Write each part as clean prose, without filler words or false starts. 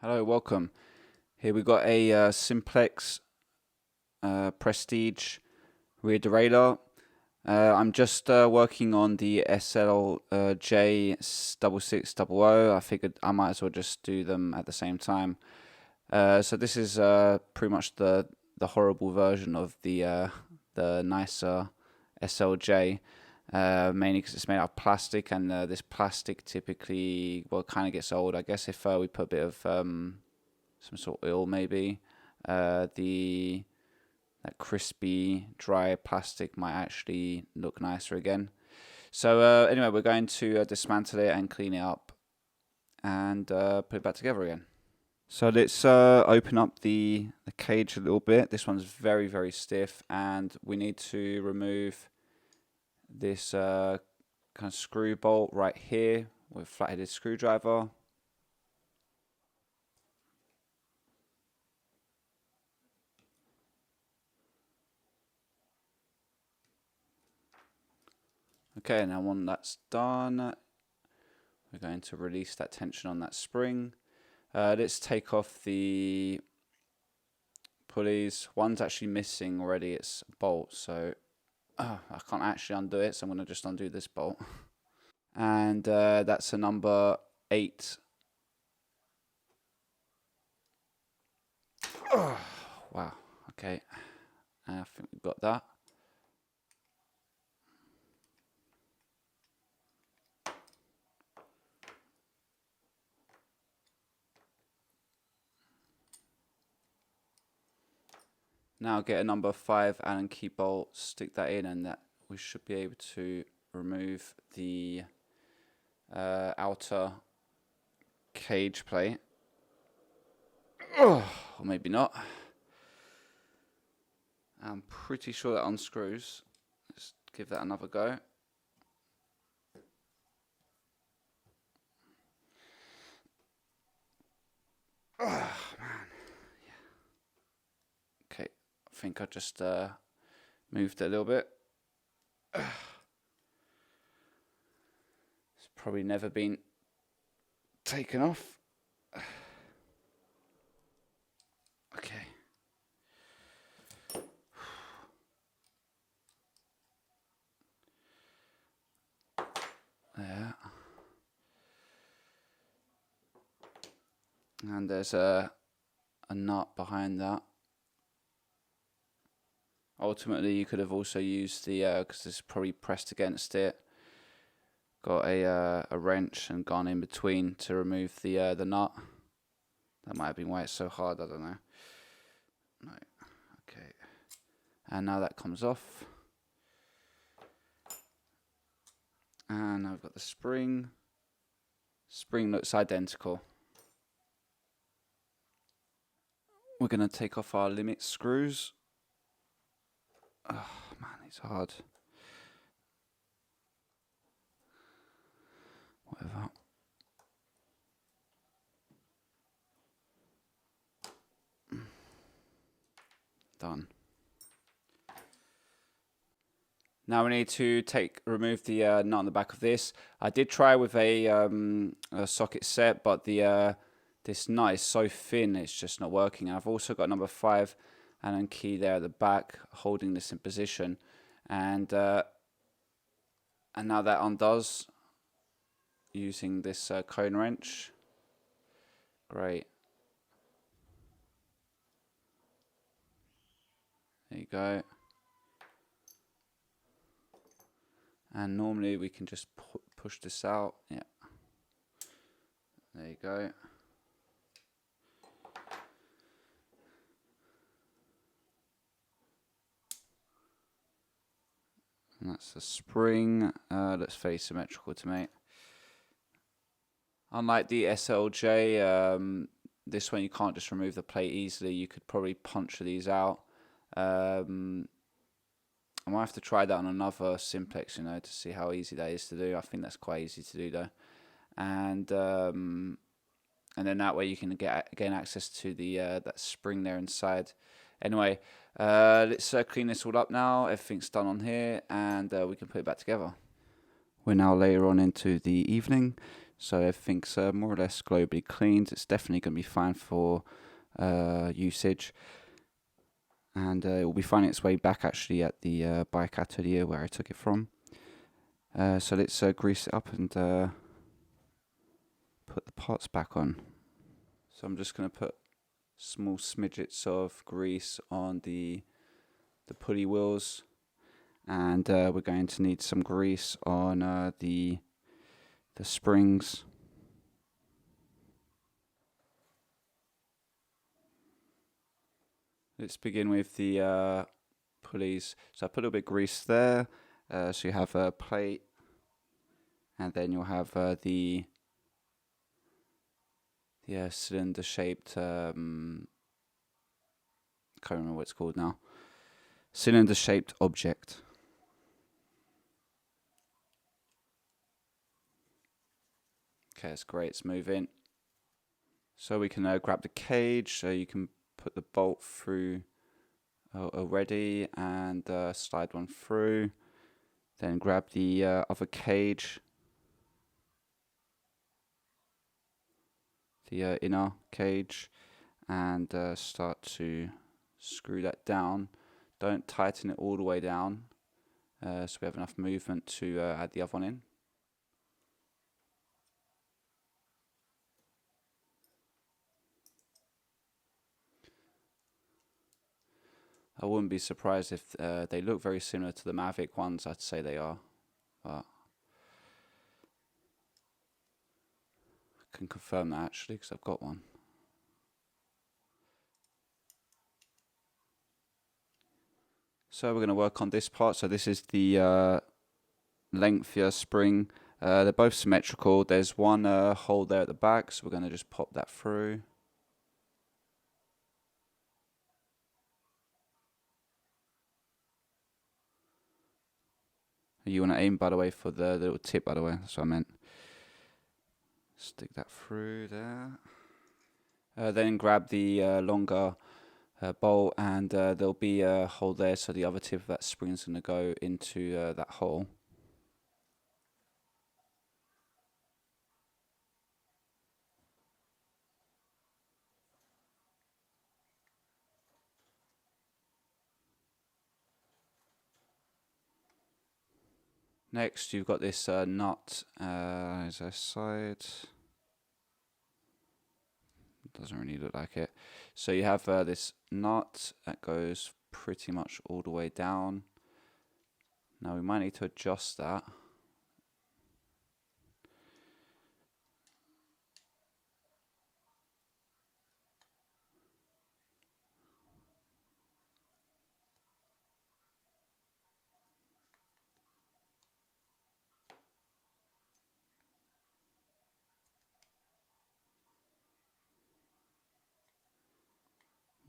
Hello, welcome. Here we got a Simplex Prestige rear derailleur. I'm just working on the SLJ 6600. I figured I might as well just do them at the same time. So this is pretty much the horrible version of the nicer SLJ. Mainly because it's made out of plastic, and this plastic typically, well, kind of gets old. I guess if we put a bit of some sort of oil, maybe that crispy, dry plastic might actually look nicer again. So anyway, we're going to dismantle it and clean it up and put it back together again. So let's open up the cage a little bit. This one's very, very stiff, and we need to remove this kind of screw bolt right here with a flat-headed screwdriver. Okay, now when that's done, we're going to release that tension on that spring. Let's take off the pulleys. One's actually missing already, it's a bolt, so I can't actually undo it, so I'm going to just undo this bolt. And that's a number 8. Oh, wow, okay. I think we've got that. Now get a number 5 Allen key bolt, stick that in, and that we should be able to remove the outer cage plate. Oh, or maybe not. I'm pretty sure that unscrews. Let's give that another go. Oh, man. Yeah. Okay, I think I just moved it a little bit. It's probably never been taken off. Okay. There. And there's a nut behind that. Ultimately, you could have also used the, because it's probably pressed against it, got a wrench and gone in between to remove the nut. That might have been why it's so hard, I don't know. No, okay. And now that comes off. And now we've got the spring. Spring looks identical. We're going to take off our limit screws. Oh man, it's hard. Whatever. Done. Now we need to remove the nut on the back of this. I did try with a socket set, but this nut is so thin it's just not working. And I've also got number 5 Allen key there at the back, holding this in position, and now that undoes using this cone wrench. Great. There you go. And normally we can just push this out. Yeah. There you go. And that's the spring. Looks very symmetrical to me. Unlike the SLJ, this one you can't just remove the plate easily. You could probably punch these out. I might have to try that on another Simplex, to see how easy that is to do. I think that's quite easy to do though. And then that way you can gain access to the that spring there inside. Anyway, let's clean this all up now. Everything's done on here, and we can put it back together. We're now later on into the evening, So everything's more or less globally cleaned. It's definitely going to be fine for usage. And it will be finding its way back actually at the bike atelier where I took it from. So let's grease it up and put the parts back on. So I'm just going to put small smidgets of grease on the pulley wheels, and we're going to need some grease on the springs. Let's begin with the pulleys. So I put a little bit of grease there. So you have a plate, and then you'll have the cylinder-shaped. Can't remember what it's called now. Cylinder-shaped object. Okay, it's great. It's moving. So we can grab the cage. So you can put the bolt through already and slide one through. Then grab the other cage, the inner cage, and start to screw that down. Don't tighten it all the way down, so we have enough movement to add the other one in. I wouldn't be surprised if they look very similar to the Mavic ones. I'd say they are, but I can confirm that actually because I've got one. So we're going to work on this part. So this is the lengthier spring. They're both symmetrical. There's one hole there at the back, so we're going to just pop that through. You want to aim, by the way, for the little tip, by the way. That's what I meant. Stick that through there. Then grab the longer bolt, and there'll be a hole there, so the other tip of that spring is going to go into that hole. Next, you've got this nut as a side. Doesn't really look like it. So you have this nut that goes pretty much all the way down. Now we might need to adjust that.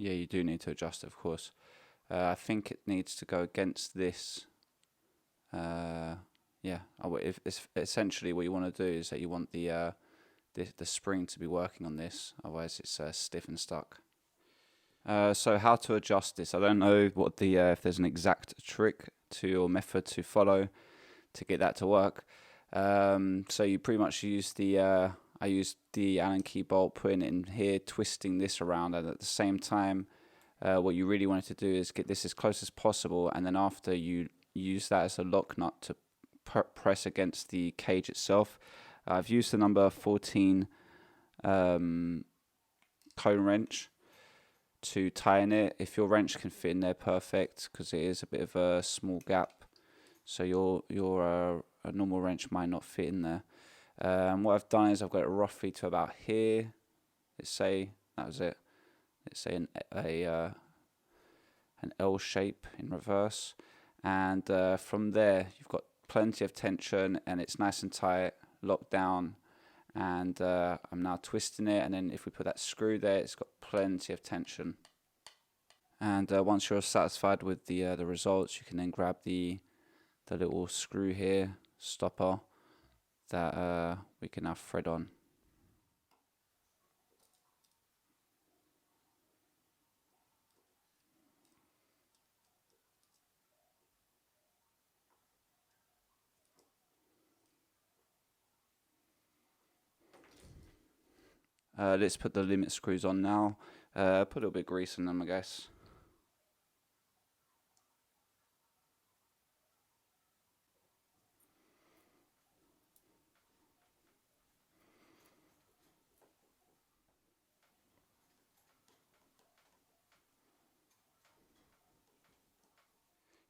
Yeah, you do need to adjust it, of course. I think it needs to go against this. Yeah, if it's essentially what you want to do is that you want the spring to be working on this, otherwise it's stiff and stuck. So how to adjust this? I don't know what the if there's an exact trick to or method to follow to get that to work. So you pretty much use the I used the Allen key bolt, putting it in here, twisting this around, and at the same time, what you really wanted to do is get this as close as possible, and then after you use that as a lock nut to press against the cage itself. I've used the number 14 cone wrench to tighten it. If your wrench can fit in there, perfect, because it is a bit of a small gap, so your a normal wrench might not fit in there. What I've done is I've got it roughly to about here. Let's say that was it. Let's say an L shape in reverse, and from there you've got plenty of tension and it's nice and tight, locked down. And I'm now twisting it, and then if we put that screw there, it's got plenty of tension. And once you're satisfied with the results, you can then grab the little screw here, stopper, that we can now thread on. Let's put the limit screws on now. Put a little bit of grease in them, I guess.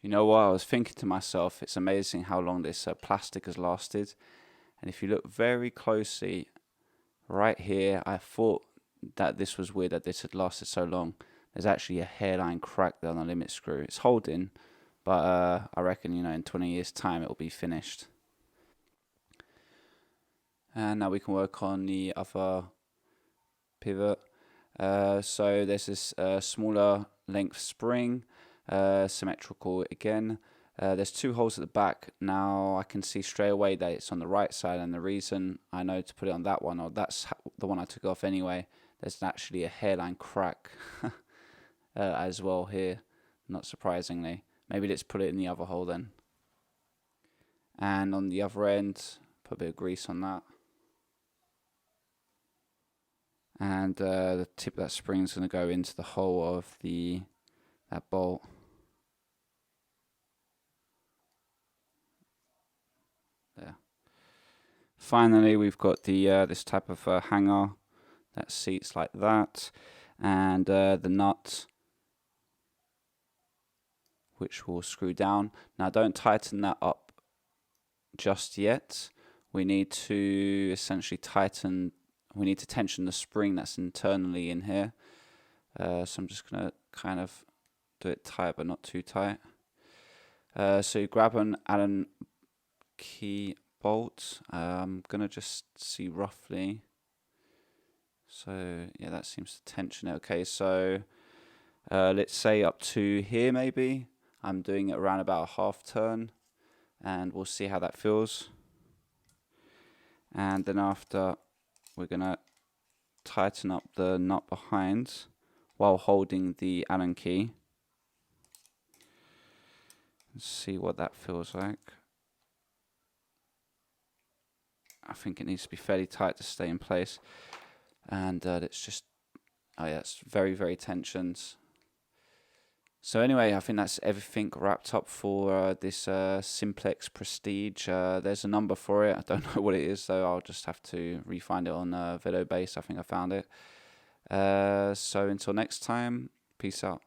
You know what? I was thinking to myself, it's amazing how long this plastic has lasted. And if you look very closely, right here, I thought that this was weird that this had lasted so long. There's actually a hairline crack there on the limit screw. It's holding, but I reckon, in 20 years' time it'll be finished. And now we can work on the other pivot. So there's this smaller length spring, symmetrical again. There's two holes at the back. Now I can see straight away that it's on the right side, and the reason I know to put it on that one, or that's the one I took off anyway, there's actually a hairline crack as well here, not surprisingly. Maybe let's put it in the other hole then. And on the other end, put a bit of grease on that. And the tip of that spring is going to go into the hole of that bolt. There. Finally, we've got the this type of hanger that seats like that, and the nut which will screw down. Now don't tighten that up just yet. We need to essentially tension the spring that's internally in here. So I'm just going to kind of do it tight but not too tight. So you grab an Allen key bolt. I'm going to just see roughly. So yeah, that seems to tension it. Okay, so let's say up to here maybe. I'm doing it around about a half turn, and we'll see how that feels. And then after, we're going to tighten up the nut behind while holding the Allen key. Let's see what that feels like. I think it needs to be fairly tight to stay in place. And let's just, oh yeah, it's very, very tensioned. So anyway, I think that's everything wrapped up for this Simplex Prestige. There's a number for it. I don't know what it is, though. I'll just have to re-find it on Video Base. I think I found it. So until next time, peace out.